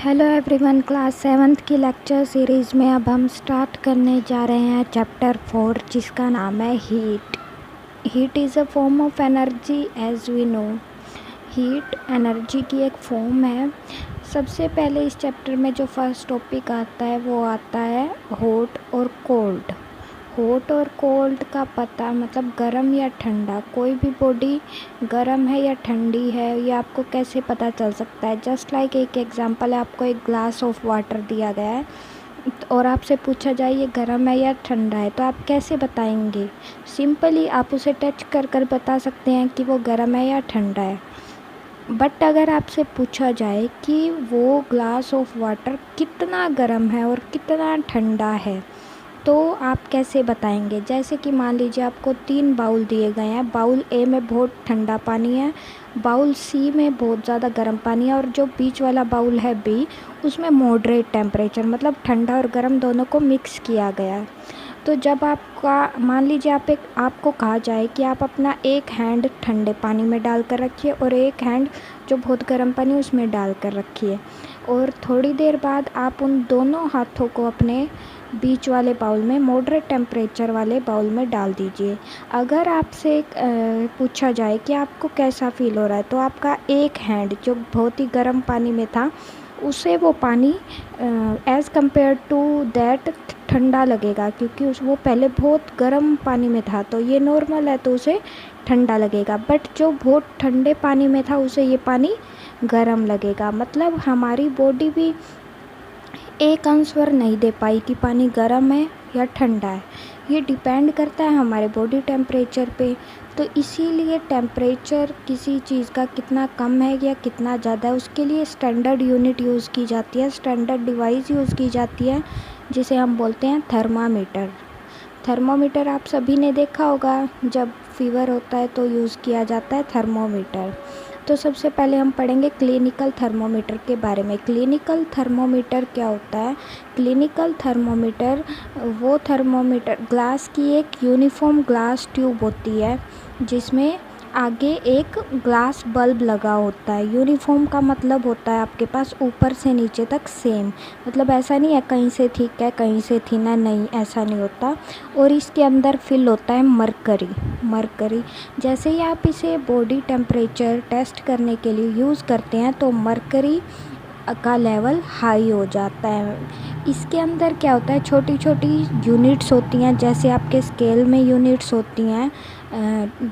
Hello everyone, class seventh की lecture series में अब हम स्टार्ट करने जा रहे हैं चैप्टर 4, जिसका नाम है heat. Heat is a form of energy as we know. Heat energy की एक फॉर्म है। सबसे पहले इस चैप्टर में जो फर्स्ट टॉपिक आता है वो आता है हॉट और कोल्ड। हॉट और कोल्ड का पता मतलब गर्म या ठंडा, कोई भी बॉडी गर्म है या ठंडी है ये आपको कैसे पता चल सकता है। जस्ट लाइक एक एग्जांपल है, आपको एक ग्लास ऑफ वाटर दिया गया है और आपसे पूछा जाए ये गर्म है या ठंडा है, तो आप कैसे बताएंगे? सिंपली आप उसे टच कर कर बता सकते हैं कि वो गर्म है या ठंडा है। बट अगर आपसे पूछा जाए कि वो ग्लास ऑफ वाटर कितना गर्म है और कितना ठंडा है, तो आप कैसे बताएंगे? जैसे कि मान लीजिए आपको 3 बाउल दिए गए हैं। बाउल ए में बहुत ठंडा पानी है, बाउल सी में बहुत ज़्यादा गर्म पानी है और जो बीच वाला बाउल है बी, उसमें मॉडरेट टेम्परेचर मतलब ठंडा और गर्म दोनों को मिक्स किया गया है। तो जब आपका मान लीजिए आपको कहा जाए कि आप अपना एक हैंड ठंडे पानी में डाल कर रखिए और एक हैंड जो बहुत गर्म पानी उसमें डाल कर रखिए, और थोड़ी देर बाद आप उन दोनों हाथों को अपने बीच वाले बाउल में मॉडरेट टेम्परेचर वाले बाउल में डाल दीजिए। अगर आपसे पूछा जाए कि आपको कैसा फ़ील हो रहा है, तो आपका एक हैंड जो बहुत ही गर्म पानी में था उसे वो पानी एज़ कम्पेयर टू दैट ठंडा लगेगा, क्योंकि वो पहले बहुत गर्म पानी में था, तो ये नॉर्मल है तो उसे ठंडा लगेगा। बट जो बहुत ठंडे पानी में था उसे ये पानी गर्म लगेगा। मतलब हमारी बॉडी भी एक आंसर नहीं दे पाई कि पानी गर्म है या ठंडा है। ये डिपेंड करता है हमारे बॉडी टेम्परेचर पे। तो इसीलिए टेम्परेचर किसी चीज़ का कितना कम है या कितना ज़्यादा है, उसके लिए स्टैंडर्ड यूनिट यूज़ की जाती है, स्टैंडर्ड डिवाइस यूज़ की जाती है, जिसे हम बोलते हैं थर्मामीटर। थर्मोमीटर आप सभी ने देखा होगा, जब फीवर होता है तो यूज़ किया जाता है थर्मोमीटर। तो सबसे पहले हम पढ़ेंगे क्लिनिकल थर्मोमीटर के बारे में। क्लिनिकल थर्मोमीटर क्या होता है? क्लिनिकल थर्मोमीटर वो थर्मोमीटर ग्लास की एक यूनिफॉर्म ग्लास ट्यूब होती है, जिसमें आगे एक ग्लास बल्ब लगा होता है। यूनिफॉर्म का मतलब होता है आपके पास ऊपर से नीचे तक सेम, मतलब ऐसा नहीं है कहीं से थिक है कहीं से थिन है, नहीं ऐसा नहीं होता। और इसके अंदर फिल होता है मरकरी। जैसे ही आप इसे बॉडी टेम्परेचर टेस्ट करने के लिए यूज़ करते हैं तो मरकरी का लेवल हाई हो जाता है। इसके अंदर क्या होता है, छोटी छोटी यूनिट्स होती हैं, जैसे आपके स्केल में यूनिट्स होती हैं।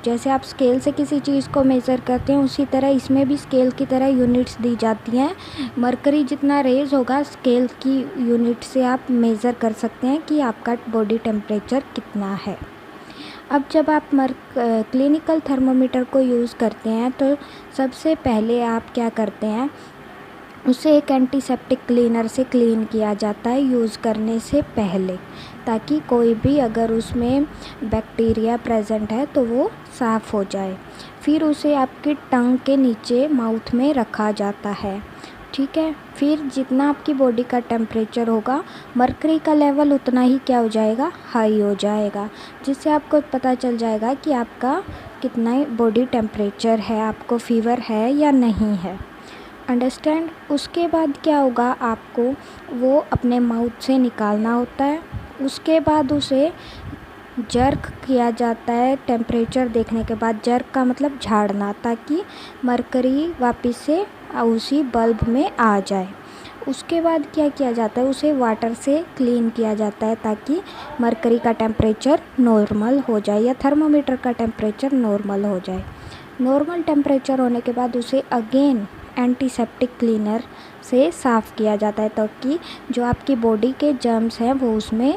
जैसे आप स्केल से किसी चीज़ को मेज़र करते हैं, उसी तरह इसमें भी स्केल की तरह यूनिट्स दी जाती हैं। मरकरी जितना रेज होगा स्केल की यूनिट से आप मेज़र कर सकते हैं कि आपका बॉडी टेम्परेचर कितना है। अब जब आप क्लिनिकल थर्मोमीटर को यूज़ करते हैं तो सबसे पहले आप क्या करते हैं, उसे एक एंटीसेप्टिक क्लीनर से क्लीन किया जाता है यूज़ करने से पहले, ताकि कोई भी अगर उसमें बैक्टीरिया प्रेजेंट है तो वो साफ़ हो जाए। फिर उसे आपकी टंग के नीचे माउथ में रखा जाता है, ठीक है। फिर जितना आपकी बॉडी का टेम्परेचर होगा, मरकरी का लेवल उतना ही क्या हो जाएगा, हाई हो जाएगा, जिससे आपको पता चल जाएगा कि आपका कितना बॉडी टेम्परेचर है, आपको फीवर है या नहीं है। अंडरस्टैंड? उसके बाद क्या होगा, आपको वो अपने माउथ से निकालना होता है। उसके बाद उसे जर्क किया जाता है टेम्परेचर देखने के बाद। जर्क का मतलब झाड़ना, ताकि मरकरी वापस से उसी बल्ब में आ जाए। उसके बाद क्या किया जाता है, उसे वाटर से क्लीन किया जाता है, ताकि मरकरी का टेम्परेचर नॉर्मल हो जाए या थर्मोमीटर का टेम्परेचर नॉर्मल हो जाए। नॉर्मल टेम्परेचर होने के बाद उसे अगेन एंटीसेप्टिक क्लीनर से साफ़ किया जाता है, ताकि जो आपकी बॉडी के जर्म्स हैं वो उसमें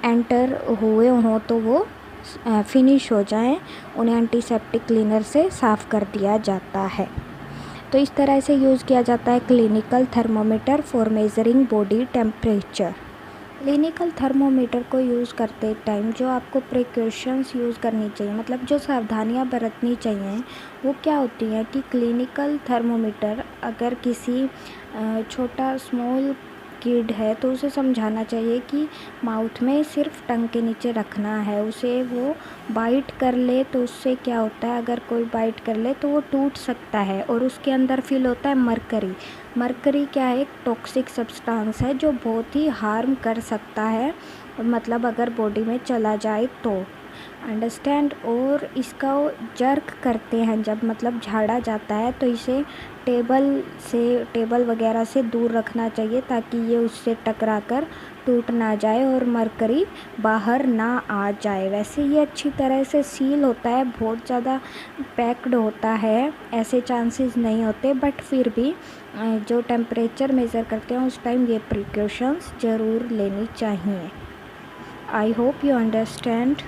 एंटर हुए हों तो वो फिनिश हो जाएं, उन्हें एंटीसेप्टिक क्लीनर से साफ़ कर दिया जाता है। तो इस तरह से यूज़ किया जाता है clinical thermometer for measuring body temperature. Clinical thermometer को यूज़ करते टाइम जो आपको प्रिकॉशंस यूज़ करनी चाहिए, मतलब जो सावधानियां बरतनी चाहिए, वो क्या होती हैं कि क्लिनिकल थर्मोमीटर अगर किसी छोटा स्मॉल किड है तो उसे समझाना चाहिए कि माउथ में सिर्फ टंग के नीचे रखना है। उसे वो बाइट कर ले तो उससे क्या होता है, अगर कोई बाइट कर ले तो वो टूट सकता है और उसके अंदर फिल होता है मरकरी। मरकरी क्या है, एक टॉक्सिक सब्सटेंस है जो बहुत ही हार्म कर सकता है, मतलब अगर बॉडी में चला जाए तो, अंडरस्टैंड। और इसका वो जर्क करते हैं जब मतलब झाड़ा जाता है तो इसे टेबल वगैरह से दूर रखना चाहिए ताकि ये उससे टकरा कर टूट ना जाए और मरकरी बाहर ना आ जाए। वैसे ये अच्छी तरह से सील होता है, बहुत ज़्यादा पैक्ड होता है, ऐसे चांसेस नहीं होते, बट फिर भी जो टेम्परेचर मेज़र करते हैं उस टाइम ये प्रिकॉशंस ज़रूर लेनी चाहिए। I hope you understand.